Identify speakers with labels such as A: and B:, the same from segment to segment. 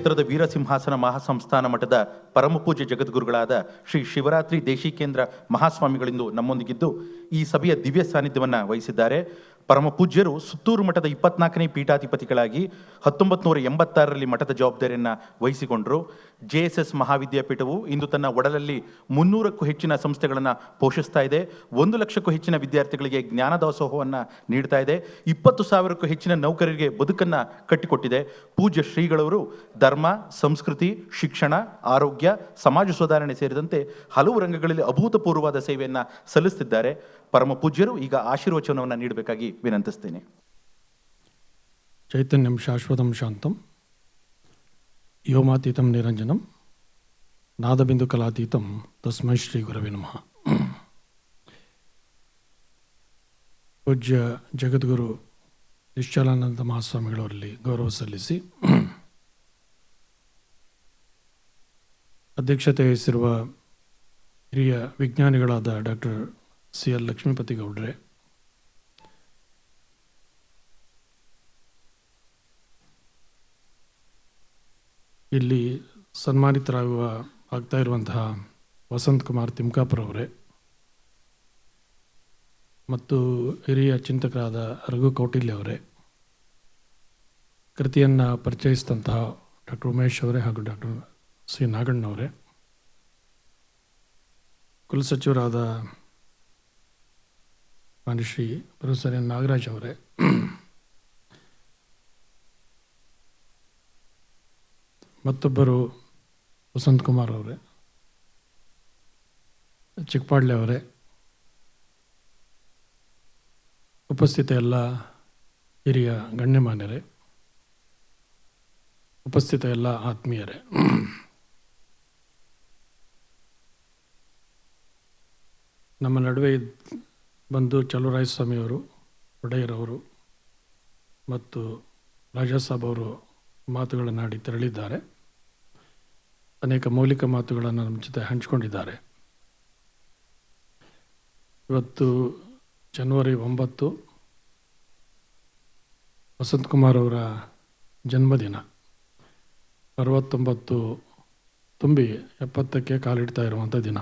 A: ಕ್ಷೇತ್ರದ ವೀರಸಿಂಹಾಸನ ಮಹಾಸಂಸ್ಥಾನ ಮಠದ ಪರಮಪೂಜ್ಯ ಜಗದ್ಗುರುಗಳಾದ ಶ್ರೀ ಶಿವರಾತ್ರಿ ದೇಶಿಕೇಂದ್ರ ಮಹಾಸ್ವಾಮಿಗಳಿಂದು ನಮ್ಮೊಂದಿಗಿದ್ದು ಈ ಸಭೆಯ ದಿವ್ಯ ಸಾನ್ನಿಧ್ಯವನ್ನು ವಹಿಸಿದ್ದಾರೆ. ಪರಮಪೂಜ್ಯರು ಸುತ್ತೂರು ಮಠದ 24ನೇ ಪೀಠಾಧಿಪತಿಗಳಾಗಿ 1986ರಲ್ಲಿ ಮಠದ ಜವಾಬ್ದಾರಿಯನ್ನು ವಹಿಸಿಕೊಂಡರು. JSS ಮಹಾವಿದ್ಯಾಪೀಠವು ಇಂದು ತನ್ನ ಒಡಲಲ್ಲಿ 300ಕ್ಕೂ ಹೆಚ್ಚಿನ ಸಂಸ್ಥೆಗಳನ್ನು ಪೋಷಿಸ್ತಾ ಇದೆ. 1 ಲಕ್ಷಕ್ಕೂ ಹೆಚ್ಚಿನ ವಿದ್ಯಾರ್ಥಿಗಳಿಗೆ ಜ್ಞಾನದಾಸೋಹವನ್ನು ನೀಡ್ತಾ ಇದೆ. 20,000ಕ್ಕೂ ಹೆಚ್ಚಿನ ನೌಕರರಿಗೆ ಬದುಕನ್ನು ಕಟ್ಟಿಕೊಟ್ಟಿದೆ. ಪೂಜ್ಯ ಶ್ರೀಗಳವರು ಧರ್ಮ, ಸಂಸ್ಕೃತಿ, ಶಿಕ್ಷಣ, ಆರೋಗ್ಯ, ಸಮಾಜ ಸುಧಾರಣೆ ಸೇರಿದಂತೆ ಹಲವು ರಂಗಗಳಲ್ಲಿ ಅಭೂತಪೂರ್ವವಾದ ಸೇವೆಯನ್ನು ಸಲ್ಲಿಸುತ್ತಿದ್ದಾರೆ. ಪರಮ ಪೂಜ್ಯರು ಈಗ ಆಶೀರ್ವಚನವನ್ನು ನೀಡಬೇಕಾಗಿ ವಿನಂತಿಸ್ತೇನೆ.
B: ಚೈತನ್ಯಂ ಶಾಶ್ವತಂ ಶಾಂತಂ ವ್ಯೋಮಾತೀತಂ ನಿರಂಜನಂ ನಾದಬಿಂದು ಕಲಾತೀತಂ ತಸ್ಮೈ ಶ್ರೀ ಗುರವೇ ನಮಃ. ಪೂಜ್ಯ ಜಗದ್ಗುರು ನಿಶ್ಚಲಾನಂದ ಮಹಾಸ್ವಾಮಿಗಳವರಲ್ಲಿ ಗೌರವ ಸಲ್ಲಿಸಿ ಅಧ್ಯಕ್ಷತೆ ವಹಿಸಿರುವ ಹಿರಿಯ ವಿಜ್ಞಾನಿಗಳಾದ ಡಾಕ್ಟರ್ CL ಲಕ್ಷ್ಮೀಪತಿ ಗೌಡ್ರೆ, ಇಲ್ಲಿ ಆಗ್ತಾ ಇರುವಂತಹ ವಸಂತ್ ಕುಮಾರ್ ತಿಮ್ಕಾಪುರ್ ಅವರೇ ಮತ್ತು ಹಿರಿಯ ಚಿಂತಕರಾದ ರಘು ಕೌಟಿಲ್ಯ ಅವರೇ, ಕೃತಿಯನ್ನು ಪರಿಚಯಿಸಿದಂತಹ ಡಾಕ್ಟರ್ ಉಮೇಶ್ ಅವರೇ ಹಾಗೂ ಡಾಕ್ಟರ್ C ನಾಗಣ್ಣವರೇ, ಕುಲಸಚಿವರಾದ ಮಾನ್ಯ ಶ್ರೀ ಪ್ರೊಫೆಸರ್ N ನಾಗರಾಜ್ ಅವರೇ, ಮತ್ತೊಬ್ಬರು ವಸಂತ್ ಕುಮಾರ್ ಅವರೇ, ಚಿಕ್ಕಪಾಡ್ಲೆ ಅವರೇ, ಉಪಸ್ಥಿತ ಎಲ್ಲ ಹಿರಿಯ ಗಣ್ಯಮಾನ್ಯರೇ, ಉಪಸ್ಥಿತ ಎಲ್ಲ ಆತ್ಮೀಯರೇ, ನಮ್ಮ ನಡುವೆ ಬಂದು ಚಲುವರಾಯಸ್ವಾಮಿಯವರು, ಒಡೆಯರವರು ಮತ್ತು ರಾಜಾಸಾಬ್ ಅವರು ಮಾತುಗಳನ್ನಾಡಿ ತೆರಳಿದ್ದಾರೆ. ಅನೇಕ ಮೌಲಿಕ ಮಾತುಗಳನ್ನು ನಮ್ಮ ಜೊತೆ ಹಂಚಿಕೊಂಡಿದ್ದಾರೆ. ಇವತ್ತು ಜನವರಿ 9 ವಸಂತ್ ಕುಮಾರ್ ಅವರ ಜನ್ಮದಿನ. 69 ತುಂಬಿ 70ಕ್ಕೆ ಕಾಲಿಡ್ತಾ ಇರುವಂಥ ದಿನ.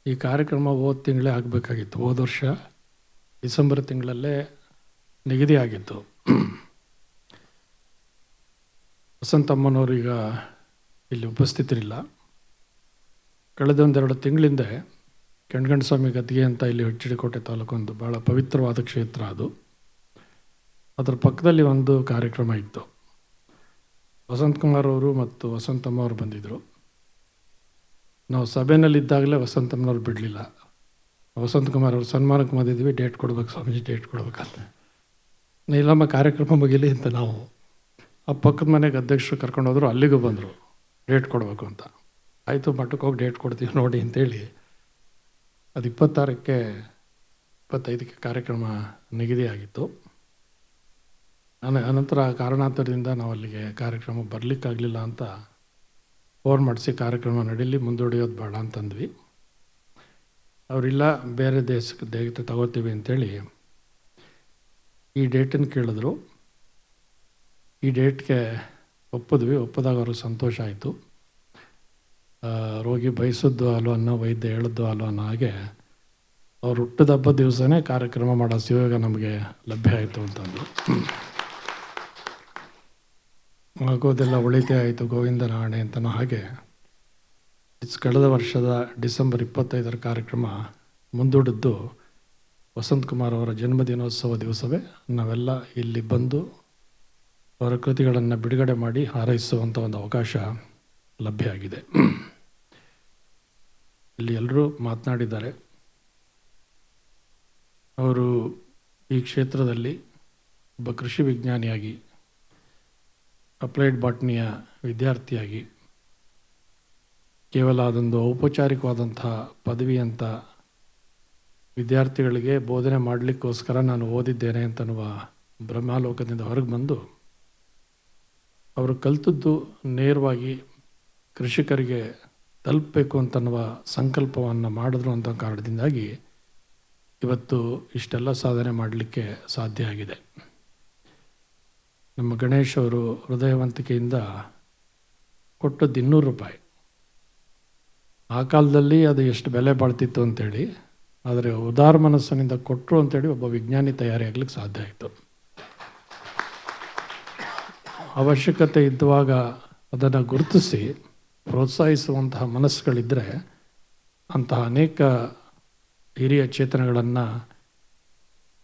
B: ಈ ಕಾರ್ಯಕ್ರಮ ಹೋದ ತಿಂಗಳೇ ಆಗಬೇಕಾಗಿತ್ತು. ಹೋದ ವರ್ಷ ಡಿಸೆಂಬರ್ ತಿಂಗಳಲ್ಲೇ ನಿಗದಿ ಆಗಿತ್ತು. ವಸಂತಮ್ಮನವರು ಈಗ ಇಲ್ಲಿ ಉಪಸ್ಥಿತರಿಲ್ಲ. ಕಳೆದ 1-2 ತಿಂಗಳಿಂದ ಕೆಂಡಗಂಡಸ್ವಾಮಿ ಗದ್ದಿಗೆ ಅಂತ ಇಲ್ಲಿ HDಕೋಟೆ ತಾಲೂಕೊಂದು ಭಾಳ ಪವಿತ್ರವಾದ ಕ್ಷೇತ್ರ ಅದು. ಅದರ ಪಕ್ಕದಲ್ಲಿ ಒಂದು ಕಾರ್ಯಕ್ರಮ ಇತ್ತು. ವಸಂತ್ ಕುಮಾರ್ ಅವರು ಮತ್ತು ವಸಂತಮ್ಮ ಅವರು ಬಂದಿದ್ದರು. ನಾವು ಸಭೆಯಲ್ಲಿದ್ದಾಗಲೇ ವಸಂತಮ್ಮನವ್ರು ಬಿಡಲಿಲ್ಲ. ವಸಂತ್ ಕುಮಾರ್ ಅವರು ಸನ್ಮಾನಕ್ಕೆ ಬಂದಿದ್ವಿ, ಡೇಟ್ ಕೊಡ್ಬೇಕು ಸ್ವಾಮೀಜಿ, ಡೇಟ್ ಕೊಡ್ಬೇಕಂತ. ಇಲ್ಲಮ್ಮ ಕಾರ್ಯಕ್ರಮ ಮುಗಿಲಿ ಅಂತ ನಾವು ಆ ಪಕ್ಕದ ಮನೆಗೆ ಅಧ್ಯಕ್ಷರು ಕರ್ಕೊಂಡೋದ್ರು, ಅಲ್ಲಿಗೂ ಬಂದರು ಡೇಟ್ ಕೊಡಬೇಕು ಅಂತ. ಆಯಿತು, ಮಠಕ್ಕೆ ಹೋಗಿ ಡೇಟ್ ಕೊಡ್ತೀವಿ ನೋಡಿ ಅಂತೇಳಿ ಅದು 26ಕ್ಕೆ 25ಕ್ಕೆ ಕಾರ್ಯಕ್ರಮ ನಿಗದಿಯಾಗಿತ್ತು. ಅನಂತರ ಕಾರಣಾಂತರದಿಂದ ನಾವು ಅಲ್ಲಿಗೆ ಕಾರ್ಯಕ್ರಮ ಬರಲಿಕ್ಕಾಗಲಿಲ್ಲ ಅಂತ ಫೋನ್ ಮಾಡಿಸಿ ಕಾರ್ಯಕ್ರಮ ನಡೀಲಿ, ಮುಂದೂಡಿಯೋದು ಬೇಡ ಅಂತಂದ್ವಿ. ಅವರಿಲ್ಲ, ಬೇರೆ ದೇಶಕ್ಕೆ ದೇವತೆ ತಗೋತೀವಿ ಅಂತೇಳಿ ಈ ಡೇಟನ್ನು ಕೇಳಿದ್ರು. ಈ ಡೇಟ್ಗೆ ಒಪ್ಪಿದ್ವಿ. ಒಪ್ಪಿದಾಗ ಅವ್ರಿಗೆ ಸಂತೋಷ ಆಯಿತು. ರೋಗಿ ಬಯಸಿದ್ದು ಅಲ್ವ ಅನ್ನೋ, ವೈದ್ಯ ಹೇಳಿದ್ದು ಅಲ್ವ ಅನ್ನೋ ಹಾಗೆ ಅವ್ರು ಹುಟ್ಟಿದ ಹಬ್ಬದ ದಿವಸನೇ ಕಾರ್ಯಕ್ರಮ ಮಾಡೋ ಶಿವಯೋಗ ನಮಗೆ ಲಭ್ಯ ಆಯಿತು ಅಂತಂದು. ಆಗೋದೆಲ್ಲ ಉಳಿತೆ ಆಯಿತು, ಗೋವಿಂದನ ಆಣೆ ಅಂತನೋ ಹಾಗೆ ಕಳೆದ ವರ್ಷದ ಡಿಸೆಂಬರ್ 25ರ ಕಾರ್ಯಕ್ರಮ ಮುಂದೂಡಿದ್ದು ವಸಂತ್ ಕುಮಾರ್ ಅವರ ಜನ್ಮದಿನೋತ್ಸವ ದಿವಸವೇ ನಾವೆಲ್ಲ ಇಲ್ಲಿ ಬಂದು ಅವರ ಕೃತಿಗಳನ್ನು ಬಿಡುಗಡೆ ಮಾಡಿ ಹಾರೈಸುವಂಥ ಒಂದು ಅವಕಾಶ ಲಭ್ಯ ಆಗಿದೆ. ಇಲ್ಲಿ ಎಲ್ಲರೂ ಮಾತನಾಡಿದ್ದಾರೆ. ಅವರು ಈ ಕ್ಷೇತ್ರದಲ್ಲಿ ಒಬ್ಬ ಕೃಷಿ ವಿಜ್ಞಾನಿಯಾಗಿ, ಅಪ್ಲೈಡ್ ಬಾಟ್ನಿಯ ವಿದ್ಯಾರ್ಥಿಯಾಗಿ, ಕೇವಲ ಅದೊಂದು ಔಪಚಾರಿಕವಾದಂಥ ಪದವಿ ಅಂತ ವಿದ್ಯಾರ್ಥಿಗಳಿಗೆ ಬೋಧನೆ ಮಾಡಲಿಕ್ಕೋಸ್ಕರ ನಾನು ಓದಿದ್ದೇನೆ ಅಂತನ್ನುವ ಬ್ರಹ್ಮಾಲೋಕದಿಂದ ಹೊರಗೆ ಬಂದು ಅವರು ಕಲಿತದ್ದು ನೇರವಾಗಿ ಕೃಷಿಕರಿಗೆ ತಲುಪಬೇಕು ಅಂತನ್ನುವ ಸಂಕಲ್ಪವನ್ನು ಮಾಡಿದ್ರು ಅಂತ ಕಾರಣದಿಂದಾಗಿ ಇವತ್ತು ಇಷ್ಟೆಲ್ಲ ಸಾಧನೆ ಮಾಡಲಿಕ್ಕೆ ಸಾಧ್ಯ ಆಗಿದೆ. ನಮ್ಮ ಗಣೇಶ್ ಅವರು ಹೃದಯವಂತಿಕೆಯಿಂದ ಕೊಟ್ಟದ್ದು 200 ರೂಪಾಯಿ. ಆ ಕಾಲದಲ್ಲಿ ಅದು ಎಷ್ಟು ಬೆಲೆ ಬಾಳ್ತಿತ್ತು ಅಂಥೇಳಿ, ಆದರೆ ಉದಾರ ಮನಸ್ಸಿನಿಂದ ಕೊಟ್ಟರು ಅಂಥೇಳಿ ಒಬ್ಬ ವಿಜ್ಞಾನಿ ತಯಾರಿಯಾಗಲಿಕ್ಕೆ ಸಾಧ್ಯ ಆಯಿತು. ಅವಶ್ಯಕತೆ ಇದ್ದಾಗ ಅದನ್ನು ಗುರುತಿಸಿ ಪ್ರೋತ್ಸಾಹಿಸುವಂತಹ ಮನಸ್ಸುಗಳಿದ್ದರೆ ಅಂತಹ ಅನೇಕ ಹಿರಿಯ ಚೇತನಗಳನ್ನು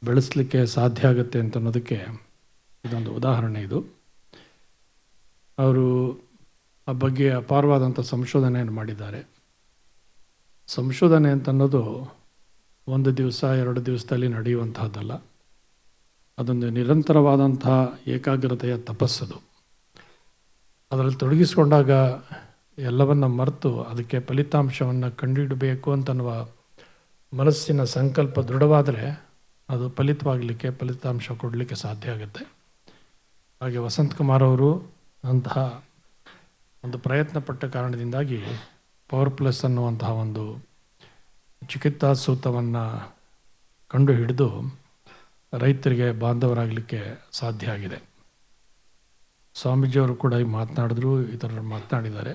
B: ಬೆಳೆಸಲಿಕ್ಕೆ ಸಾಧ್ಯ ಆಗುತ್ತೆ ಅಂತ ಅನ್ನೋದಕ್ಕೆ ಇದೊಂದು ಉದಾಹರಣೆ. ಇದು ಅವರು ಆ ಬಗ್ಗೆ ಅಪಾರವಾದಂಥ ಸಂಶೋಧನೆಯನ್ನು ಮಾಡಿದ್ದಾರೆ. ಸಂಶೋಧನೆ ಅಂತನ್ನೋದು 1 ದಿವಸ 2 ದಿವಸದಲ್ಲಿ ನಡೆಯುವಂತಹದ್ದಲ್ಲ. ಅದೊಂದು ನಿರಂತರವಾದಂತಹ ಏಕಾಗ್ರತೆಯ ತಪಸ್ಸದು. ಅದರಲ್ಲಿ ತೊಡಗಿಸಿಕೊಂಡಾಗ ಎಲ್ಲವನ್ನು ಮರೆತು ಅದಕ್ಕೆ ಫಲಿತಾಂಶವನ್ನು ಕಂಡುಹಿಡಬೇಕು ಅಂತನ್ನುವ ಮನಸ್ಸಿನ ಸಂಕಲ್ಪ ದೃಢವಾದರೆ ಅದು ಫಲಿತಾಂಶ ಕೊಡಲಿಕ್ಕೆ ಸಾಧ್ಯ ಆಗುತ್ತೆ. ಹಾಗೆ ವಸಂತ್ ಕುಮಾರ್ ಅವರು ಅಂತಹ ಒಂದು ಪ್ರಯತ್ನ ಪಟ್ಟ ಕಾರಣದಿಂದಾಗಿ ಪವರ್ ಪ್ಲಸ್ ಅನ್ನುವಂತಹ ಒಂದು ಚಿಕಿತ್ಸಾ ಸೂತ್ರವನ್ನು ಕಂಡು ಹಿಡಿದು ರೈತರಿಗೆ ಬಾಂಧವರಾಗಲಿಕ್ಕೆ ಸಾಧ್ಯ ಆಗಿದೆ. ಸ್ವಾಮೀಜಿಯವರು ಕೂಡ ಈಗ ಮಾತನಾಡಿದ್ರು, ಇತರರು ಮಾತನಾಡಿದ್ದಾರೆ.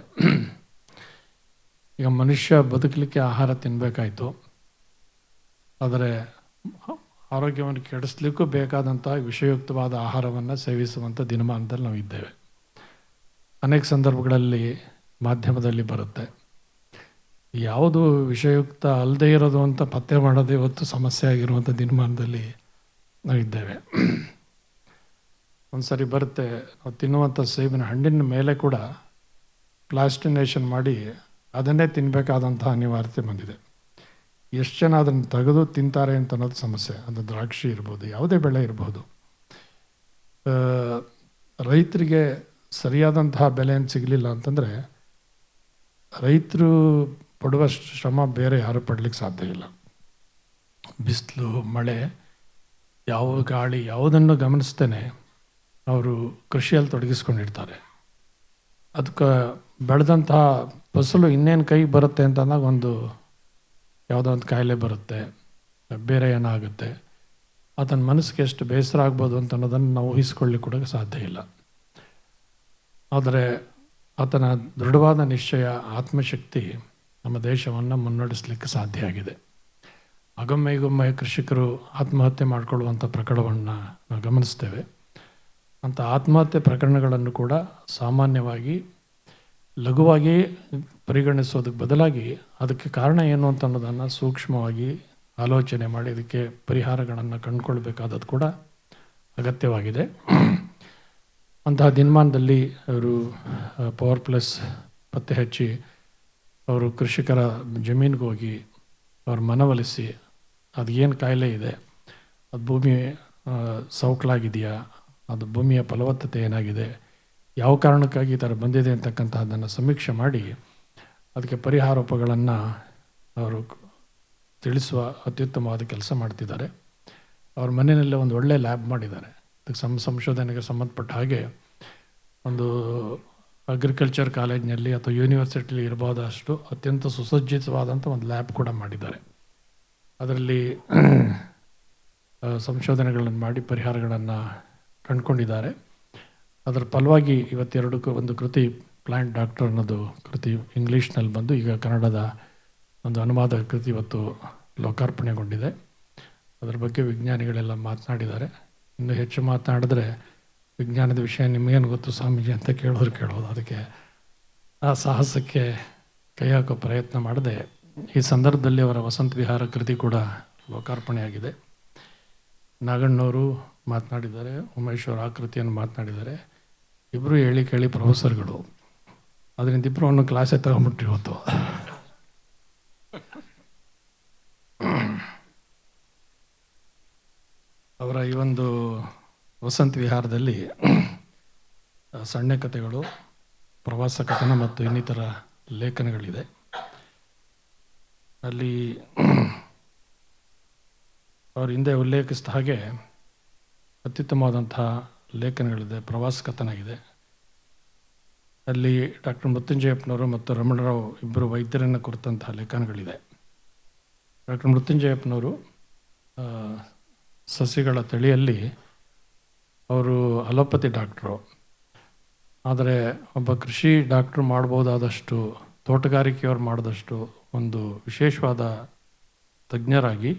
B: ಈಗ ಮನುಷ್ಯ ಬದುಕಲಿಕ್ಕೆ ಆಹಾರ ತಿನ್ನಬೇಕಾಯಿತು, ಆದರೆ ಆರೋಗ್ಯವನ್ನು ಕೆಡಿಸ್ಲಿಕ್ಕೂ ಬೇಕಾದಂಥ ವಿಷಯುಕ್ತವಾದ ಆಹಾರವನ್ನು ಸೇವಿಸುವಂಥ ದಿನಮಾನದಲ್ಲಿ ನಾವು ಇದ್ದೇವೆ. ಅನೇಕ ಸಂದರ್ಭಗಳಲ್ಲಿ ಮಾಧ್ಯಮದಲ್ಲಿ ಬರುತ್ತೆ. ಯಾವುದು ವಿಷಯುಕ್ತ ಅಲ್ಲದೆ ಇರೋದು ಅಂತ ಪತ್ತೆ ಮಾಡೋದೇ ಇವತ್ತು ಸಮಸ್ಯೆ ಆಗಿರುವಂಥ ದಿನಮಾನದಲ್ಲಿ ನಾವಿದ್ದೇವೆ. ಒಂದು ಸರಿ ಬರುತ್ತೆ, ನಾವು ತಿನ್ನುವಂಥ ಸೇಬಿನ ಹಣ್ಣಿನ ಮೇಲೆ ಕೂಡ ಪ್ಲಾಸ್ಟಿನೇಷನ್ ಮಾಡಿ ಅದನ್ನೇ ತಿನ್ನಬೇಕಾದಂಥ ಅನಿವಾರ್ಯತೆ ಬಂದಿದೆ. ಎಷ್ಟು ಜನ ಅದನ್ನು ತೆಗೆದು ತಿಂತಾರೆ ಅಂತ ಅನ್ನೋದು ಸಮಸ್ಯೆ. ಅದು ದ್ರಾಕ್ಷಿ ಇರ್ಬೋದು, ಯಾವುದೇ ಬೆಳೆ ಇರ್ಬೋದು. ರೈತರಿಗೆ ಸರಿಯಾದಂತಹ ಬೆಲೆಯನ್ನು ಸಿಗಲಿಲ್ಲ ಅಂತಂದರೆ ರೈತರು ಪಡುವಷ್ಟು ಶ್ರಮ ಬೇರೆ ಯಾರು ಪಡಲಿಕ್ಕೆ ಸಾಧ್ಯ ಇಲ್ಲ. ಬಿಸಿಲು, ಮಳೆ, ಯಾವ ಗಾಳಿ ಯಾವುದನ್ನು ಗಮನಿಸ್ತೇನೆ ಅವರು ಕೃಷಿಯಲ್ಲಿ ತೊಡಗಿಸ್ಕೊಂಡಿರ್ತಾರೆ. ಅದಕ್ಕೆ ಬೆಳೆದಂತಹ ಫಸಲು ಇನ್ನೇನು ಕೈಗೆ ಬರುತ್ತೆ ಅಂತಂದಾಗ ಯಾವುದೋ ಒಂದು ಕಾಯಿಲೆ ಬರುತ್ತೆ, ಬೇರೆ ಏನಾಗುತ್ತೆ, ಆತನ ಮನಸ್ಸಿಗೆ ಎಷ್ಟು ಬೇಸರ ಆಗ್ಬೋದು ಅಂತ ಅನ್ನೋದನ್ನು ನಾವು ಊಹಿಸ್ಕೊಳ್ಳಿಕ್ಕೆ ಕೂಡ ಸಾಧ್ಯ ಇಲ್ಲ. ಆದರೆ ಆತನ ದೃಢವಾದ ನಿಶ್ಚಯ, ಆತ್ಮಶಕ್ತಿ ನಮ್ಮ ದೇಶವನ್ನು ಮುನ್ನಡೆಸಲಿಕ್ಕೆ ಸಾಧ್ಯ ಆಗಿದೆ. ಅಗೊಮ್ಮೆ ಕೃಷಿಕರು ಆತ್ಮಹತ್ಯೆ ಮಾಡಿಕೊಳ್ಳುವಂಥ ಪ್ರಕರಣವನ್ನು ನಾವು ಗಮನಿಸ್ತೇವೆ. ಅಂಥ ಆತ್ಮಹತ್ಯೆ ಪ್ರಕರಣಗಳನ್ನು ಕೂಡ ಸಾಮಾನ್ಯವಾಗಿ ಲಘುವಾಗಿ ಪರಿಗಣಿಸೋದಕ್ಕೆ ಬದಲಾಗಿ ಅದಕ್ಕೆ ಕಾರಣ ಏನು ಅಂತ ಅನ್ನೋದನ್ನು ಸೂಕ್ಷ್ಮವಾಗಿ ಆಲೋಚನೆ ಮಾಡಿ ಅದಕ್ಕೆ ಪರಿಹಾರಗಳನ್ನು ಕಂಡುಕೊಳ್ಬೇಕಾದದ್ದು ಕೂಡ ಅಗತ್ಯವಾಗಿದೆ. ಅಂತಹ ದಿನಮಾನದಲ್ಲಿ ಅವರು ಪವರ್ ಪ್ಲಸ್ ಪತ್ತೆ ಹಚ್ಚಿ ಅವರು ಕೃಷಿಕರ ಜಮೀನಿಗೆ ಹೋಗಿ ಅವ್ರ ಮನವೊಲಿಸಿ ಅದು ಏನು ಕಾಯಿಲೆ ಇದೆ, ಅದು ಭೂಮಿ ಸವಕಲಾಗಿದೆಯಾ, ಅದು ಭೂಮಿಯ ಫಲವತ್ತತೆ ಏನಾಗಿದೆ, ಯಾವ ಕಾರಣಕ್ಕಾಗಿ ಈ ಥರ ಬಂದಿದೆ ಅಂತಕ್ಕಂಥದ್ದನ್ನು ಸಮೀಕ್ಷೆ ಮಾಡಿ ಅದಕ್ಕೆ ಪರಿಹಾರೋಪಗಳನ್ನು ಅವರು ತಿಳಿಸುವ ಅತ್ಯುತ್ತಮವಾದ ಕೆಲಸ ಮಾಡ್ತಿದ್ದಾರೆ. ಅವ್ರ ಮನೆಯಲ್ಲೇ ಒಂದು ಒಳ್ಳೆಯ ಲ್ಯಾಬ್ ಮಾಡಿದ್ದಾರೆ. ಅದಕ್ಕೆ ಸಂಶೋಧನೆಗೆ ಸಂಬಂಧಪಟ್ಟ ಹಾಗೆ ಒಂದು ಅಗ್ರಿಕಲ್ಚರ್ ಕಾಲೇಜ್ನಲ್ಲಿ ಅಥವಾ ಯೂನಿವರ್ಸಿಟಿಲಿ ಇರಬಹುದಷ್ಟು ಅತ್ಯಂತ ಸುಸಜ್ಜಿತವಾದಂಥ ಒಂದು ಲ್ಯಾಬ್ ಕೂಡ ಮಾಡಿದ್ದಾರೆ. ಅದರಲ್ಲಿ ಸಂಶೋಧನೆಗಳನ್ನು ಮಾಡಿ ಪರಿಹಾರಗಳನ್ನು ಕಂಡುಕೊಂಡಿದ್ದಾರೆ. ಅದರ ಫಲವಾಗಿ ಇವತ್ತೆರಡಕ್ಕೂ ಒಂದು ಕೃತಿ ಪ್ಲಾಂಟ್ ಡಾಕ್ಟರ್ ಅನ್ನೋದು ಕೃತಿ ಇಂಗ್ಲೀಷ್ನಲ್ಲಿ ಬಂದು ಈಗ ಕನ್ನಡದ ಒಂದು ಅನುವಾದ ಕೃತಿ ಇವತ್ತು ಲೋಕಾರ್ಪಣೆಗೊಂಡಿದೆ. ಅದರ ಬಗ್ಗೆ ವಿಜ್ಞಾನಿಗಳೆಲ್ಲ ಮಾತನಾಡಿದ್ದಾರೆ. ಇನ್ನು ಹೆಚ್ಚು ಮಾತನಾಡಿದ್ರೆ ವಿಜ್ಞಾನದ ವಿಷಯ ನಿಮಗೇನು ಗೊತ್ತು ಸ್ವಾಮೀಜಿ ಅಂತ ಕೇಳೋದು. ಅದಕ್ಕೆ ಆ ಸಾಹಸಕ್ಕೆ ಕೈ ಹಾಕೋ ಪ್ರಯತ್ನ ಮಾಡದೆ ಈ ಸಂದರ್ಭದಲ್ಲಿ ಅವರ ವಸಂತ ವಿಹಾರ ಕೃತಿ ಕೂಡ ಲೋಕಾರ್ಪಣೆಯಾಗಿದೆ. ನಾಗಣ್ಣವರು ಮಾತನಾಡಿದ್ದಾರೆ, ಉಮೇಶ್ ಅವರು ಆ ಕೃತಿಯನ್ನು ಮಾತನಾಡಿದ್ದಾರೆ. ಇಬ್ಬರು ಹೇಳಿ ಕೇಳಿ ಪ್ರೊಫೆಸರ್ಗಳು, ಅದರಿಂದ ಇಬ್ಬರು ಒಂದು ಕ್ಲಾಸೇ ತಗೊಂಬಿಟ್ರಿ ಇವತ್ತು. ಅವರ ಈ ಒಂದು ವಸಂತ ವಿಹಾರದಲ್ಲಿ ಸಣ್ಣ ಕಥೆಗಳು, ಪ್ರವಾಸ ಕಥನ ಮತ್ತು ಇನ್ನಿತರ ಲೇಖನಗಳಿದೆ. ಅಲ್ಲಿ ಅವರು ಹಿಂದೆ ಉಲ್ಲೇಖಿಸಿದ ಹಾಗೆ ಅತ್ಯುತ್ತಮವಾದಂತಹ ಲೇಖನಗಳಿದೆ. ಪ್ರವಾಸ ಕಥನ ಇದೆ. ಅಲ್ಲಿ ಡಾಕ್ಟರ್ ಮೃತ್ಯುಂಜಯಪ್ಪನವರು ಮತ್ತು ರಮಣರಾವ್ ಇಬ್ಬರು ವೈದ್ಯರನ್ನು ಕುರಿತಂತಹ ಲೇಖನಗಳಿದೆ. ಡಾಕ್ಟರ್ ಮೃತ್ಯುಂಜಯಪ್ಪನವರು ಸಸಿಗಳ ತಳಿಯಲ್ಲಿ ಅವರು ಅಲೋಪತಿ ಡಾಕ್ಟ್ರು. ಆದರೆ ಒಬ್ಬ ಕೃಷಿ ಡಾಕ್ಟ್ರು ಮಾಡ್ಬೋದಾದಷ್ಟು, ತೋಟಗಾರಿಕೆಯವ್ರು ಮಾಡಿದಷ್ಟು ಒಂದು ವಿಶೇಷವಾದ ತಜ್ಞರಾಗಿ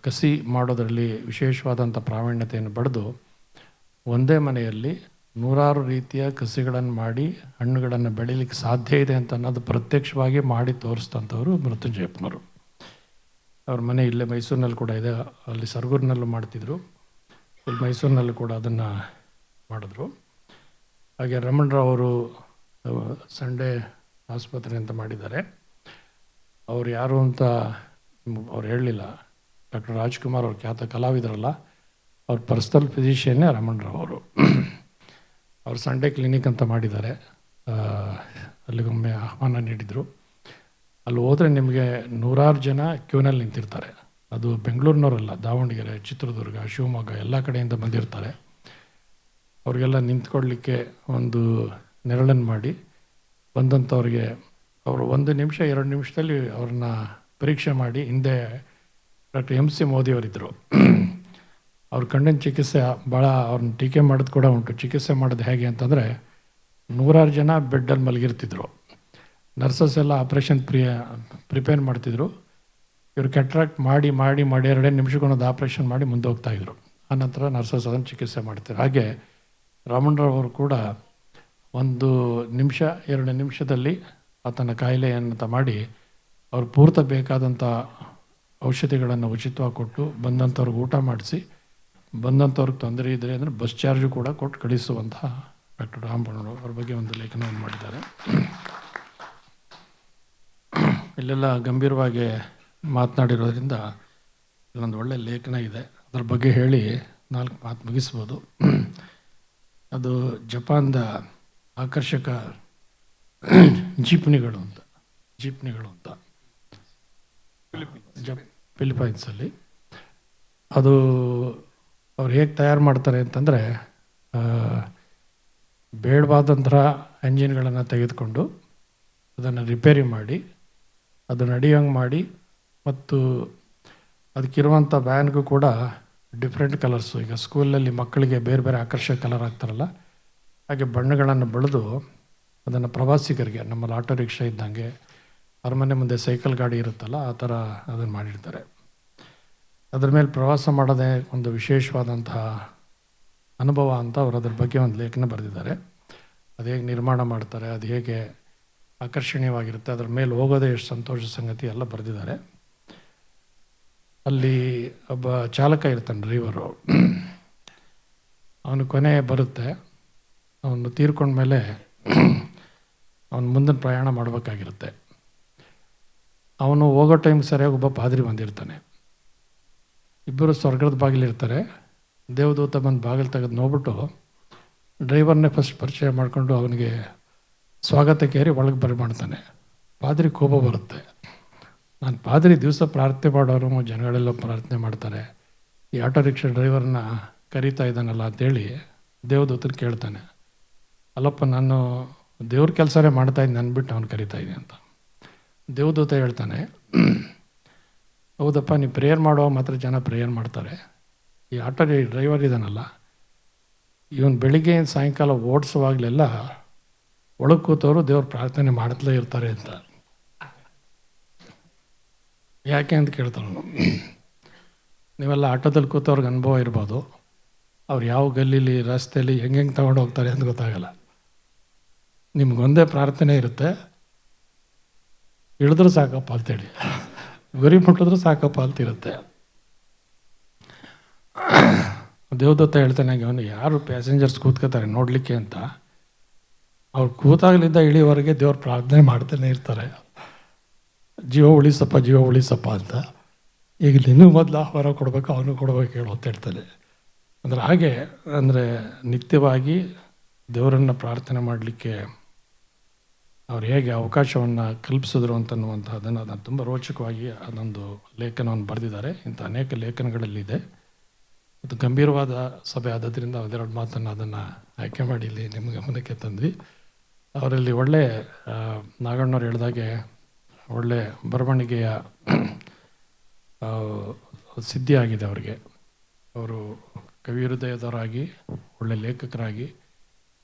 B: ಕಸಿ ಮಾಡೋದರಲ್ಲಿ ವಿಶೇಷವಾದಂಥ ಪ್ರಾವೀಣ್ಯತೆಯನ್ನು ಪಡೆದು ಒಂದೇ ಮನೆಯಲ್ಲಿ ನೂರಾರು ರೀತಿಯ ಕಸಿಗಳನ್ನು ಮಾಡಿ ಹಣ್ಣುಗಳನ್ನು ಬೆಳೀಲಿಕ್ಕೆ ಸಾಧ್ಯ ಇದೆ ಅಂತ ಅನ್ನೋದು ಪ್ರತ್ಯಕ್ಷವಾಗಿ ಮಾಡಿ ತೋರಿಸ್ತಂಥವ್ರು ಮೃತ್ಯುಂಜಯಪ್ಪನವರು. ಅವ್ರ ಮನೆ ಇಲ್ಲೇ ಮೈಸೂರಿನಲ್ಲಿ ಕೂಡ ಇದೆ, ಅಲ್ಲಿ ಸರಗೂರಿನಲ್ಲೂ ಮಾಡ್ತಿದ್ರು, ಇಲ್ಲಿ ಮೈಸೂರಿನಲ್ಲೂ ಕೂಡ ಅದನ್ನು ಮಾಡಿದ್ರು. ಹಾಗೆ ರಮಣರಾವ್ ಅವರು ಸಂಡೇ ಆಸ್ಪತ್ರೆ ಅಂತ ಮಾಡಿದ್ದಾರೆ. ಅವ್ರು ಯಾರು ಅಂತ ಅವ್ರು ಹೇಳಲಿಲ್ಲ. ಡಾಕ್ಟರ್ ರಾಜ್ಕುಮಾರ್ ಅವ್ರ ಖ್ಯಾತ ಕಲಾವಿದರಲ್ಲ, ಅವ್ರ ಪರ್ಸನಲ್ ಫಿಸಿಷಿಯನ್ನೇ ರಮಣರಾವ್ ಅವರು. ಅವ್ರು ಸಂಡೇ ಕ್ಲಿನಿಕ್ ಅಂತ ಮಾಡಿದ್ದಾರೆ, ಅಲ್ಲಿಗೊಮ್ಮೆ ಆಹ್ವಾನ ನೀಡಿದರು. ಅಲ್ಲಿ ಹೋದರೆ ನಿಮಗೆ ನೂರಾರು ಜನ ಕ್ಯೂನಲ್ಲಿ ನಿಂತಿರ್ತಾರೆ. ಅದು ಬೆಂಗಳೂರಿನವರಲ್ಲ, ದಾವಣಗೆರೆ, ಚಿತ್ರದುರ್ಗ, ಶಿವಮೊಗ್ಗ ಎಲ್ಲ ಕಡೆಯಿಂದ ಬಂದಿರ್ತಾರೆ. ಅವ್ರಿಗೆಲ್ಲ ನಿಂತ್ಕೊಳ್ಳಿಕ್ಕೆ ಒಂದು ನೆರಳನ್ನು ಮಾಡಿ ಬಂದಂಥವ್ರಿಗೆ ಅವರು 1 ನಿಮಿಷ 2 ನಿಮಿಷದಲ್ಲಿ ಅವ್ರನ್ನ ಪರೀಕ್ಷೆ ಮಾಡಿ, ಹಿಂದೆ ಡಾಕ್ಟರ್ MC ಮೋದಿಯವರಿದ್ದರು, ಅವ್ರ ಕಣ್ಣಿನ ಚಿಕಿತ್ಸೆ ಭಾಳ ಅವ್ರನ್ನ ಟೀಕೆ ಮಾಡೋದು ಕೂಡ ಉಂಟು. ಚಿಕಿತ್ಸೆ ಮಾಡೋದು ಹೇಗೆ ಅಂತಂದರೆ, ನೂರಾರು ಜನ ಬೆಡ್ಡಲ್ಲಿ ಮಲಗಿರ್ತಿದ್ರು, ನರ್ಸಸ್ ಎಲ್ಲ ಆಪ್ರೇಷನ್ ಪ್ರಿಪೇರ್ ಮಾಡ್ತಿದ್ರು. ಇವರು ಕೆಟ್ರಾಕ್ಟ್ ಮಾಡಿ ಮಾಡಿ ಮಾಡಿ 2 ನಿಮಿಷಕ್ಕೊಂದು ಆಪ್ರೇಷನ್ ಮಾಡಿ ಮುಂದೆ ಹೋಗ್ತಾಯಿದ್ರು. ಆನಂತರ ನರ್ಸಸ್ ಅದನ್ನು ಚಿಕಿತ್ಸೆ ಮಾಡ್ತಾರೆ. ಹಾಗೆ ರಾಮಣ್ರಾವ್ ಅವರು ಕೂಡ 1 ನಿಮಿಷ 2 ನಿಮಿಷದಲ್ಲಿ ಆತನ ಕಾಯಿಲೆಯನ್ನು ಮಾಡಿ ಅವ್ರು ಪೂರ್ತ ಬೇಕಾದಂಥ ಔಷಧಿಗಳನ್ನು ಉಚಿತವಾಗಿ ಕೊಟ್ಟು ಬಂದಂಥವ್ರಿಗೆ ಊಟ ಮಾಡಿಸಿ, ಬಂದಂಥವ್ರಿಗೆ ತೊಂದರೆ ಇದ್ದರೆ ಅಂದರೆ ಬಸ್ ಚಾರ್ಜು ಕೂಡ ಕೊಟ್ಟು ಕಳಿಸುವಂತಹ ಡಾಕ್ಟರ್ ರಾಮಣ್ಣ ಅವ್ರ ಬಗ್ಗೆ ಒಂದು ಲೇಖನವನ್ನು ಮಾಡಿದ್ದಾರೆ. ಇಲ್ಲೆಲ್ಲ ಗಂಭೀರವಾಗಿ ಮಾತನಾಡಿರೋದ್ರಿಂದ ಇಲ್ಲೊಂದು ಒಳ್ಳೆಯ ಲೇಖನ ಇದೆ, ಅದರ ಬಗ್ಗೆ ಹೇಳಿ 4 ಮಾತು ಮುಗಿಸ್ಬೋದು. ಅದು ಜಪಾನ್ದ ಆಕರ್ಷಕ ಜೀಪ್ನಿಗಳು ಅಂತ ಫಿಲಿಪೈನ್ಸಲ್ಲಿ. ಅದು ಅವ್ರು ಹೇಗೆ ತಯಾರು ಮಾಡ್ತಾರೆ ಅಂತಂದರೆ, ಬೇಡವಾದಂಥ ಎಂಜಿನ್ಗಳನ್ನು ತೆಗೆದುಕೊಂಡು ಅದನ್ನು ರಿಪೇರಿ ಮಾಡಿ ಅದು ನಡೆಯೋಂಗೆ ಮಾಡಿ, ಮತ್ತು ಅದಕ್ಕಿರುವಂಥ ವ್ಯಾನ್ಗೂ ಕೂಡ ಡಿಫ್ರೆಂಟ್ ಕಲರ್ಸು, ಈಗ ಸ್ಕೂಲಲ್ಲಿ ಮಕ್ಕಳಿಗೆ ಬೇರೆ ಬೇರೆ ಆಕರ್ಷಕ ಕಲರ್ ಆಗ್ತಾರಲ್ಲ, ಹಾಗೆ ಬಣ್ಣಗಳನ್ನು ಬೆಳೆದು ಅದನ್ನು ಪ್ರವಾಸಿಗರಿಗೆ, ನಮ್ಮಲ್ಲಿ ಆಟೋ ರಿಕ್ಷಾ ಇದ್ದಂಗೆ ಅರಮನೆ ಮುಂದೆ ಸೈಕಲ್ ಗಾಡಿ ಇರುತ್ತಲ್ಲ ಆ ಥರ ಅದನ್ನು ಮಾಡಿರ್ತಾರೆ. ಅದ್ರ ಮೇಲೆ ಪ್ರವಾಸ ಮಾಡೋದೇ ಒಂದು ವಿಶೇಷವಾದಂತಹ ಅನುಭವ ಅಂತ ಅವರು ಅದ್ರ ಬಗ್ಗೆ ಒಂದು ಲೇಖನ ಬರೆದಿದ್ದಾರೆ. ಅದು ಹೇಗೆ ನಿರ್ಮಾಣ ಮಾಡ್ತಾರೆ, ಅದು ಹೇಗೆ ಆಕರ್ಷಣೀಯವಾಗಿರುತ್ತೆ, ಅದ್ರ ಮೇಲೆ ಹೋಗೋದೇ ಎಷ್ಟು ಸಂತೋಷ ಸಂಗತಿ ಎಲ್ಲ ಬರೆದಿದ್ದಾರೆ. ಅಲ್ಲಿ ಒಬ್ಬ ಚಾಲಕ ಇರ್ತಾನೆ, ಡ್ರೈವರು. ಅವನು ಕೊನೆ ಬರುತ್ತೆ, ಅವನು ತೀರ್ಕೊಂಡ್ಮೇಲೆ ಅವನು ಮುಂದಿನ ಪ್ರಯಾಣ ಮಾಡಬೇಕಾಗಿರುತ್ತೆ. ಅವನು ಹೋಗೋ ಟೈಮ್ ಸರಿಯಾಗಿ ಒಬ್ಬ ಪಾದ್ರಿ ಬಂದಿರ್ತಾನೆ. ಇಬ್ಬರು ಸ್ವರ್ಗದ ಬಾಗಿಲಿರ್ತಾರೆ. ದೇವದೂತ ಬಂದು ಬಾಗಿಲು ತೆಗೆದು ನೋಡ್ಬಿಟ್ಟು ಡ್ರೈವರ್ನೇ ಫಸ್ಟ್ ಪರಿಚಯ ಮಾಡಿಕೊಂಡು ಅವನಿಗೆ ಸ್ವಾಗತ ಕೇರಿ ಒಳಗೆ ಮಾಡ್ತಾನೆ. ಪಾದ್ರಿ ಕೋಪ ಬರುತ್ತೆ, ನಾನು ಪಾದ್ರಿ ದಿವಸ ಪ್ರಾರ್ಥನೆ ಮಾಡೋರು, ಜನಗಳೆಲ್ಲ ಪ್ರಾರ್ಥನೆ ಮಾಡ್ತಾರೆ, ಈ ಆಟೋ ರಿಕ್ಷಾ ಡ್ರೈವರ್ನ ಕರೀತಾ ಇದ್ದಾನಲ್ಲ ಅಂತೇಳಿ ದೇವದೂತನ ಕೇಳ್ತಾನೆ. ಅಲ್ಲಪ್ಪ, ನಾನು ದೇವ್ರ ಕೆಲಸನೇ ಮಾಡ್ತಾಯಿದ್ದೀನಿ ಅಂದ್ಬಿಟ್ಟು ಅವ್ನು ಕರೀತಾ ಇದ್ದೀನಿ ಅಂತ. ದೇವದೂತ ಹೇಳ್ತಾನೆ, ಹೌದಪ್ಪ, ನೀವು ಪ್ರೇಯರ್ ಮಾಡೋ ಮಾತ್ರ ಜನ ಪ್ರೇಯರ್ ಮಾಡ್ತಾರೆ, ಈ ಆಟೋ ಡ್ರೈವರ್ ಇದ್ದಾನಲ್ಲ ಇವನು ಬೆಳಿಗ್ಗೆ ಸಾಯಂಕಾಲ ಓಡಿಸುವಾಗಲೆಲ್ಲ ಒಳಗೆ ಕೂತವರು ದೇವ್ರ ಪ್ರಾರ್ಥನೆ ಮಾಡ್ತಲೇ ಇರ್ತಾರೆ ಅಂತ. ಯಾಕೆ ಅಂತ ಕೇಳ್ತಾನು. ನೀವೆಲ್ಲ ಆಟೋದಲ್ಲಿ ಕೂತವ್ರಿಗೆ ಅನುಭವ ಇರ್ಬೋದು, ಅವ್ರು ಯಾವ ಗಲ್ಲೀಲಿ ರಸ್ತೆಯಲ್ಲಿ ಹೆಂಗೆ ತಗೊಂಡು ಹೋಗ್ತಾರೆ ಅಂತ ಗೊತ್ತಾಗಲ್ಲ. ನಿಮ್ಗೊಂದೇ ಪ್ರಾರ್ಥನೆ ಇರುತ್ತೆ, ಇಳಿದ್ರೂ ಸಾಕಪ್ಪ ಅಂತೇಳಿ, ಗುರಿ ಮುಟ್ಟಿದ್ರೂ ಸಾಕಪ್ಪ ಅಂತಿರುತ್ತೆ. ದೇವದತ್ತ ಹೇಳ್ತಾನೆ, ಅವನು ಯಾರು ಪ್ಯಾಸೆಂಜರ್ಸ್ ಕೂತ್ಕೋತಾರೆ ನೋಡಲಿಕ್ಕೆ ಅಂತ, ಅವ್ರು ಕೂತಾಗಲಿಂದ ಇಳಿಯವರೆಗೆ ದೇವ್ರ ಪ್ರಾರ್ಥನೆ ಮಾಡ್ತಾನೆ ಇರ್ತಾರೆ, ಜೀವ ಉಳಿಸಪ್ಪ ಅಂತ. ಈಗ ನೀನು ಮೊದಲು ಆಹ್ವಾನ ಕೊಡ್ಬೇಕು, ಅವನು ಕೊಡ್ಬೇಕು ಹೇಳು ಅಂತ ಹೇಳ್ತಾನೆ. ಅಂದರೆ ಹಾಗೆ, ಅಂದರೆ ನಿತ್ಯವಾಗಿ ದೇವರನ್ನು ಪ್ರಾರ್ಥನೆ ಮಾಡಲಿಕ್ಕೆ ಅವ್ರು ಹೇಗೆ ಅವಕಾಶವನ್ನು ಕಲ್ಪಿಸಿದ್ರು ಅಂತನ್ನುವಂಥದ್ದನ್ನು ಅದನ್ನು ತುಂಬ ರೋಚಕವಾಗಿ ಅದೊಂದು ಲೇಖನವನ್ನು ಬರೆದಿದ್ದಾರೆ. ಇಂಥ ಅನೇಕ ಲೇಖನಗಳಲ್ಲಿದೆ. ಅದು ಗಂಭೀರವಾದ ಸಭೆ ಆದದ್ರಿಂದ ಒಂದೆರಡು ಮಾತನ್ನು ಅದನ್ನು ಆಯ್ಕೆ ಮಾಡಿ ಇಲ್ಲಿ ನಿಮ್ಮ ಗಮನಕ್ಕೆ ತಂದ್ವಿ. ಅವರಲ್ಲಿ ಒಳ್ಳೆ ನಾಗಣ್ಣವ್ರು ಹೇಳಿದಾಗೆ ಒಳ್ಳೆ ಬರವಣಿಗೆಯ ಸಿದ್ಧಿ ಆಗಿದೆ ಅವರಿಗೆ. ಅವರು ಕವಿ ಹೃದಯದವರಾಗಿ ಒಳ್ಳೆ ಲೇಖಕರಾಗಿ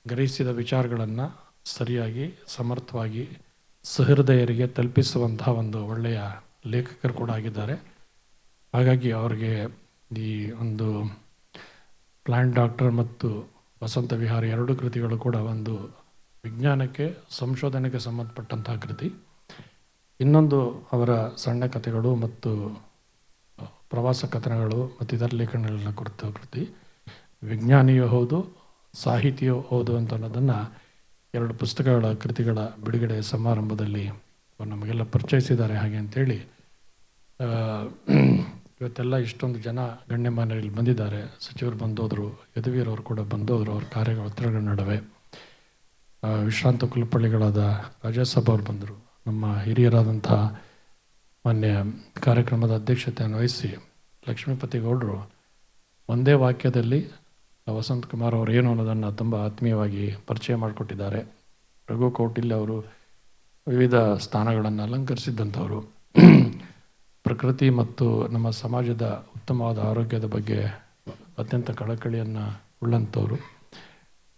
B: ಗ್ರಹಿಸಿದ ವಿಚಾರಗಳನ್ನು ಸರಿಯಾಗಿ ಸಮರ್ಥವಾಗಿ ಸಹೃದಯರಿಗೆ ತಲುಪಿಸುವಂತಹ ಒಂದು ಒಳ್ಳೆಯ ಲೇಖಕರು ಕೂಡ ಆಗಿದ್ದಾರೆ. ಹಾಗಾಗಿ ಅವರಿಗೆ ಈ ಒಂದು ಪ್ಲಾಂಟ್ ಡಾಕ್ಟರ್ ಮತ್ತು ವಸಂತ ವಿಹಾರ ಎರಡು ಕೃತಿಗಳು ಕೂಡ ಒಂದು ವಿಜ್ಞಾನಕ್ಕೆ ಸಂಶೋಧನೆಗೆ ಸಂಬಂಧಪಟ್ಟಂತಹ ಕೃತಿ. ಇನ್ನೊಂದು ಅವರ ಸಣ್ಣ ಕಥೆಗಳು ಮತ್ತು ಪ್ರವಾಸ ಕಥನಗಳು ಮತ್ತು ಇದರ ಲೇಖನಗಳನ್ನ ಕುರಿತ ಕೃತಿ. ವಿಜ್ಞಾನಿಯೂ ಹೌದು, ಸಾಹಿತಿಯೂ ಹೌದು ಅಂತ ಅನ್ನೋದನ್ನು ಎರಡು ಪುಸ್ತಕಗಳ ಕೃತಿಗಳ ಬಿಡುಗಡೆ ಸಮಾರಂಭದಲ್ಲಿ ಅವರು ನಮಗೆಲ್ಲ ಪರಿಚಯಿಸಿದ್ದಾರೆ. ಹಾಗೆ ಅಂಥೇಳಿ ಇವತ್ತೆಲ್ಲ ಇಷ್ಟೊಂದು ಜನ ಗಣ್ಯಮಾನ್ಯರಲ್ಲಿ ಬಂದಿದ್ದಾರೆ. ಸಚಿವರು ಬಂದೋದ್ರು, ಯದುವೀರವರು ಕೂಡ ಬಂದೋದ್ರು. ಅವ್ರ ಕಾರ್ಯ ಒತ್ತಡಗಳ ನಡುವೆ ವಿಶ್ರಾಂತ ಕುಲಪಳ್ಳಿಗಳಾದ ರಾಜ್ಯಸಭಾ ಅವರು ಬಂದರು. ನಮ್ಮ ಹಿರಿಯರಾದಂತಹ ಮಾನ್ಯ ಕಾರ್ಯಕ್ರಮದ ಅಧ್ಯಕ್ಷತೆಯನ್ನು ವಹಿಸಿ ಲಕ್ಷ್ಮೀಪತಿ ಗೌಡರು ಒಂದೇ ವಾಕ್ಯದಲ್ಲಿ ವಸಂತ್ ಕುಮಾರ್ ಅವರು ಏನು ಅನ್ನೋದನ್ನು ತುಂಬ ಆತ್ಮೀಯವಾಗಿ ಪರಿಚಯ ಮಾಡಿಕೊಟ್ಟಿದ್ದಾರೆ. ರಘು ಕೌಟಿಲ್ಯ ಅವರು ವಿವಿಧ ಸ್ಥಾನಗಳನ್ನು ಅಲಂಕರಿಸಿದ್ದಂಥವರು, ಪ್ರಕೃತಿ ಮತ್ತು ನಮ್ಮ ಸಮಾಜದ ಉತ್ತಮವಾದ ಆರೋಗ್ಯದ ಬಗ್ಗೆ ಅತ್ಯಂತ ಕಳಕಳಿಯನ್ನು ಉಳ್ಳಂಥವರು.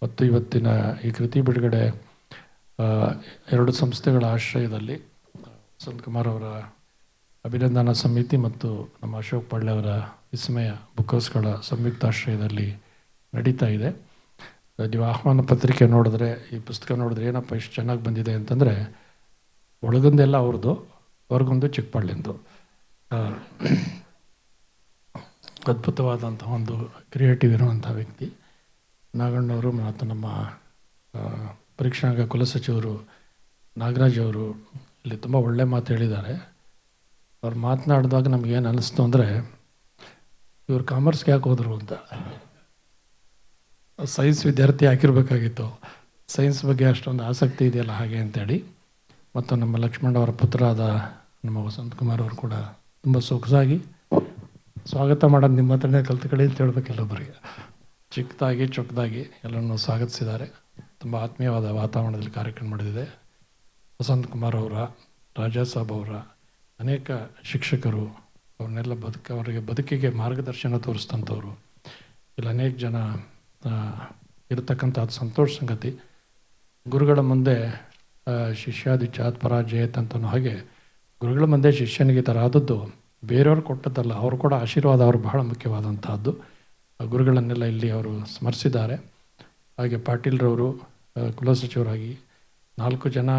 B: ಮತ್ತು ಇವತ್ತಿನ ಈ ಕೃತಿ ಬಿಡುಗಡೆ ಎರಡು ಸಂಸ್ಥೆಗಳ ಆಶ್ರಯದಲ್ಲಿ ವಸಂತ್ ಕುಮಾರ್ ಅವರ ಅಭಿನಂದನಾ ಸಮಿತಿ ಮತ್ತು ನಮ್ಮ ಅಶೋಕ್ ಪಳ್ಳೆ ಅವರ ವಿಸ್ಮಯ ಬುಕ್ ಹೌಸ್ಗಳ ಸಂಯುಕ್ತಾಶ್ರಯದಲ್ಲಿ ನಡೀತಾ ಇದೆ. ನೀವು ಆಹ್ವಾನ ಪತ್ರಿಕೆ ನೋಡಿದ್ರೆ, ಈ ಪುಸ್ತಕ ನೋಡಿದ್ರೆ ಏನಪ್ಪ ಇಷ್ಟು ಚೆನ್ನಾಗಿ ಬಂದಿದೆ ಅಂತಂದರೆ, ಒಳಗೊಂದೆಲ್ಲ ಅವ್ರದ್ದು, ಹೊರಗೊಂದು ಚಿಕ್ಕಪಳ್ಳಿಂದು. ಅದ್ಭುತವಾದಂಥ ಒಂದು ಕ್ರಿಯೇಟಿವ್ ಇರುವಂಥ ವ್ಯಕ್ತಿ ನಾಗಣ್ಣವರು ಮತ್ತು ನಮ್ಮ ಪರೀಕ್ಷಾಂಗ ಕುಲಸಚಿವರು ನಾಗರಾಜ್ ಅವರು ಇಲ್ಲಿ ತುಂಬ ಒಳ್ಳೆ ಮಾತು ಹೇಳಿದ್ದಾರೆ. ಅವ್ರು ಮಾತನಾಡಿದಾಗ ನಮಗೇನು ಅನ್ನಿಸ್ತು ಅಂದರೆ, ಇವ್ರು ಕಾಮರ್ಸ್ಗೆ ಯಾಕೆ ಹೋದರು ಅಂತ. ಸೈನ್ಸ್ ವಿದ್ಯಾರ್ಥಿ ಹಾಕಿರ್ಬೇಕಾಗಿತ್ತು. ಸೈನ್ಸ್ ಬಗ್ಗೆ ಅಷ್ಟೊಂದು ಆಸಕ್ತಿ ಇದೆಯಲ್ಲ ಹಾಗೆ ಅಂತೇಳಿ. ಮತ್ತು ನಮ್ಮ ಲಕ್ಷ್ಮಣ ಅವರ ಪುತ್ರರಾದ ನಮ್ಮ ವಸಂತ್ ಕುಮಾರ್ ಅವರು ಕೂಡ ತುಂಬ ಸೊಗಸಾಗಿ ಸ್ವಾಗತ ಮಾಡೋದು ನಿಮ್ಮ ಹತ್ರನೇ ಕಲ್ತ್ಕೊಳ್ಳಿ ಅಂತ ಹೇಳ್ಬೇಕು. ಎಲ್ಲೊಬ್ಬರಿಗೆ ಚಿಕ್ಕದಾಗಿ ಚೊಕ್ಕದಾಗಿ ಎಲ್ಲರನ್ನೂ ಸ್ವಾಗತಿಸಿದ್ದಾರೆ. ತುಂಬ ಆತ್ಮೀಯವಾದ ವಾತಾವರಣದಲ್ಲಿ ಕಾರ್ಯಕ್ರಮ ನಡೆದಿದೆ. ವಸಂತ್ ಕುಮಾರ್ ಅವರ, ರಾಜಾಸಾಬ್ ಅವರ ಅನೇಕ ಶಿಕ್ಷಕರು ಅವ್ರನ್ನೆಲ್ಲ ಅವರಿಗೆ ಬದುಕಿಗೆ ಮಾರ್ಗದರ್ಶನ ತೋರಿಸ್ತಂಥವ್ರು ಇಲ್ಲಿ ಅನೇಕ ಜನ ಇರತಕ್ಕಂಥ ಸಂತೋಷ ಸಂಗತಿ. ಗುರುಗಳ ಮುಂದೆ ಶಿಷ್ಯಾದಿಚಾತ್ ಪರಾಜಯತ್ ಅಂತನೋ ಹಾಗೆ ಗುರುಗಳ ಮುಂದೆ ಶಿಷ್ಯನಿಗೆ ಥರ ಆದದ್ದು ಬೇರೆಯವ್ರು ಕೊಟ್ಟದ್ದಲ್ಲ, ಅವರು ಕೂಡ ಆಶೀರ್ವಾದ ಅವರು ಬಹಳ ಮುಖ್ಯವಾದಂತಹದ್ದು. ಗುರುಗಳನ್ನೆಲ್ಲ ಇಲ್ಲಿ ಅವರು ಸ್ಮರಿಸಿದ್ದಾರೆ. ಹಾಗೆ ಪಾಟೀಲ್ರವರು ಕುಲಸಚಿವರಾಗಿ 4 ಜನ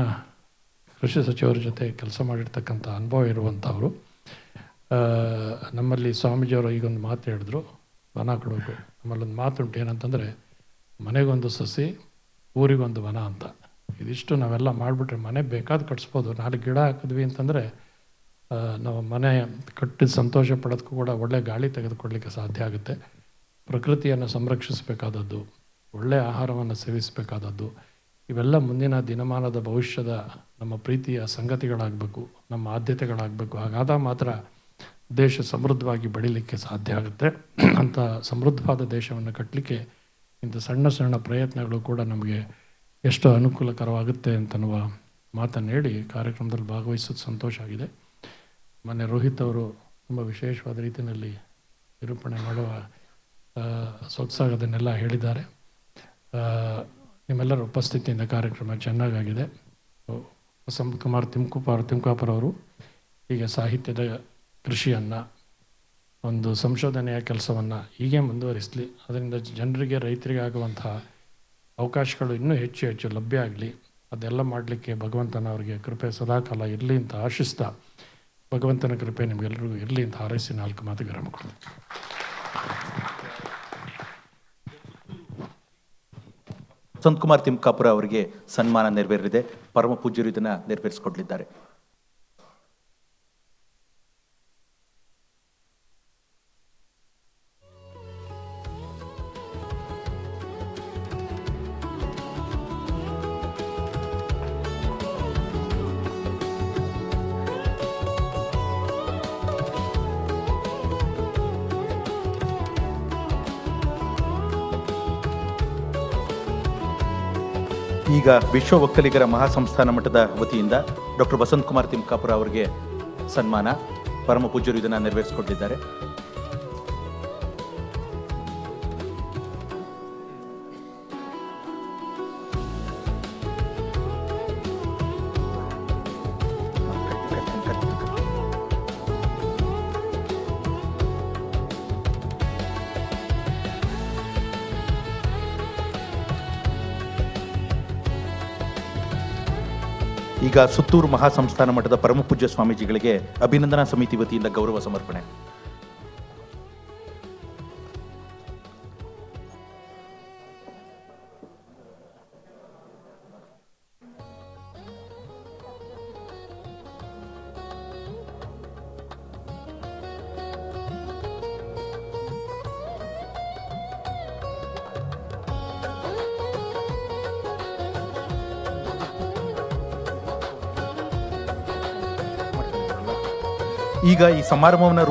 B: ಕೃಷಿ ಸಚಿವರ ಜೊತೆ ಕೆಲಸ ಮಾಡಿರ್ತಕ್ಕಂಥ ಅನುಭವ ಇರುವಂಥವರು. ನಮ್ಮಲ್ಲಿ ಸ್ವಾಮೀಜಿಯವರು ಈಗೊಂದು ಮಾತು ಹೇಳಿದ್ರು, ವನ ಕೊಡಬೇಕು. ನಮ್ಮಲ್ಲೊಂದು ಮಾತುಂಟು, ಏನಂತಂದರೆ ಮನೆಗೊಂದು ಸಸಿ ಊರಿಗೊಂದು ವನ ಅಂತ. ಇದಿಷ್ಟು ನಾವೆಲ್ಲ ಮಾಡಿಬಿಟ್ರೆ ಮನೆ ಬೇಕಾದ ಕಟ್ಸ್ಬೋದು. 4 ಗಿಡ ಹಾಕಿದ್ವಿ ಅಂತಂದರೆ ನಾವು ಮನೆ ಕಟ್ಟಿದ ಸಂತೋಷ ಪಡೋದಕ್ಕೂ ಕೂಡ ಒಳ್ಳೆ ಗಾಳಿ ತೆಗೆದುಕೊಡ್ಲಿಕ್ಕೆ ಸಾಧ್ಯ ಆಗುತ್ತೆ. ಪ್ರಕೃತಿಯನ್ನು ಸಂರಕ್ಷಿಸಬೇಕಾದದ್ದು, ಒಳ್ಳೆಯ ಆಹಾರವನ್ನು ಸೇವಿಸಬೇಕಾದದ್ದು, ಇವೆಲ್ಲ ಮುಂದಿನ ದಿನಮಾನದ ಭವಿಷ್ಯದ ನಮ್ಮ ಪ್ರೀತಿಯ ಸಂಗತಿಗಳಾಗಬೇಕು, ನಮ್ಮ ಆದ್ಯತೆಗಳಾಗಬೇಕು. ಹಾಗಾದಾಗ ಮಾತ್ರ ದೇಶ ಸಮೃದ್ಧವಾಗಿ ಬೆಳೀಲಿಕ್ಕೆ ಸಾಧ್ಯ ಆಗುತ್ತೆ. ಅಂಥ ಸಮೃದ್ಧವಾದ ದೇಶವನ್ನು ಕಟ್ಟಲಿಕ್ಕೆ ಇಂಥ ಸಣ್ಣ ಸಣ್ಣ ಪ್ರಯತ್ನಗಳು ಕೂಡ ನಮಗೆ ಎಷ್ಟು ಅನುಕೂಲಕರವಾಗುತ್ತೆ ಅಂತನ್ನುವ ಮಾತನ್ನು ಹೇಳಿ ಕಾರ್ಯಕ್ರಮದಲ್ಲಿ ಭಾಗವಹಿಸೋದು ಸಂತೋಷ ಆಗಿದೆ. ಮೊನ್ನೆ ರೋಹಿತ್ ಅವರು ತುಂಬ ವಿಶೇಷವಾದ ರೀತಿಯಲ್ಲಿ ನಿರೂಪಣೆ ಮಾಡುವ ಸೊಗಸಾಗೋದನ್ನೆಲ್ಲ ಹೇಳಿದ್ದಾರೆ. ನಿಮ್ಮೆಲ್ಲರ ಉಪಸ್ಥಿತಿಯಿಂದ ಕಾರ್ಯಕ್ರಮ ಚೆನ್ನಾಗಾಗಿದೆ. ವಸಂತ್ ಕುಮಾರ್ ತಿಮ್ಕಾಪುರ ಅವರು ಹೀಗೆ ಸಾಹಿತ್ಯದ ಕೃಷಿಯನ್ನು, ಒಂದು ಸಂಶೋಧನೆಯ ಕೆಲಸವನ್ನು ಹೀಗೆ ಮುಂದುವರಿಸಲಿ. ಅದರಿಂದ ಜನರಿಗೆ, ರೈತರಿಗೆ ಆಗುವಂತಹ ಅವಕಾಶಗಳು ಇನ್ನೂ ಹೆಚ್ಚು ಹೆಚ್ಚು ಲಭ್ಯ ಆಗಲಿ. ಅದೆಲ್ಲ ಮಾಡಲಿಕ್ಕೆ ಭಗವಂತನ ಅವರಿಗೆ ಕೃಪೆ ಸದಾಕಾಲ ಇರಲಿ ಅಂತ ಆಶಿಸ್ತಾ, ಭಗವಂತನ ಕೃಪೆ ನಿಮಗೆಲ್ಲರಿಗೂ ಇರಲಿ ಅಂತ ಹಾರೈಸಿ 4 ಮಾತಿಗೆ ವಿರಾಮ ಕೊಡ್ತೀನಿ.
A: ವಸಂತ್ ಕುಮಾರ್ ತಿಮ್ಕಾಪುರ ಅವರಿಗೆ ಸನ್ಮಾನ ನೆರವೇರಿದೆ. ಪರಮ ಪೂಜ್ಯರು ಇದನ್ನು ನೆರವೇರಿಸಿಕೊಡಲಿದ್ದಾರೆ. ಈಗ ವಿಶ್ವ ಒಕ್ಕಲಿಗರ ಮಹಾಸಂಸ್ಥಾನ ಮಠದ ವತಿಯಿಂದ ಡಾಕ್ಟರ್ ವಸಂತ್ ಕುಮಾರ್ ತಿಮ್ಕಾಪುರ ಅವರಿಗೆ ಸನ್ಮಾನ. ಪರಮ ಪೂಜ್ಯರು ಇದನ್ನು ನೆರವೇರಿಸಿಕೊಟ್ಟಿದ್ದಾರೆ. ಈಗ ಸುತ್ತೂರು ಮಹಾಸಂಸ್ಥಾನ ಮಠದ ಪರಮಪೂಜ್ಯ ಸ್ವಾಮೀಜಿಗಳಿಗೆ ಅಭಿನಂದನಾ ಸಮಿತಿ ವತಿಯಿಂದ ಗೌರವ ಸಮರ್ಪಣೆ. ಈಗ ಈ ಸಮಾರಂಭವನ್ನು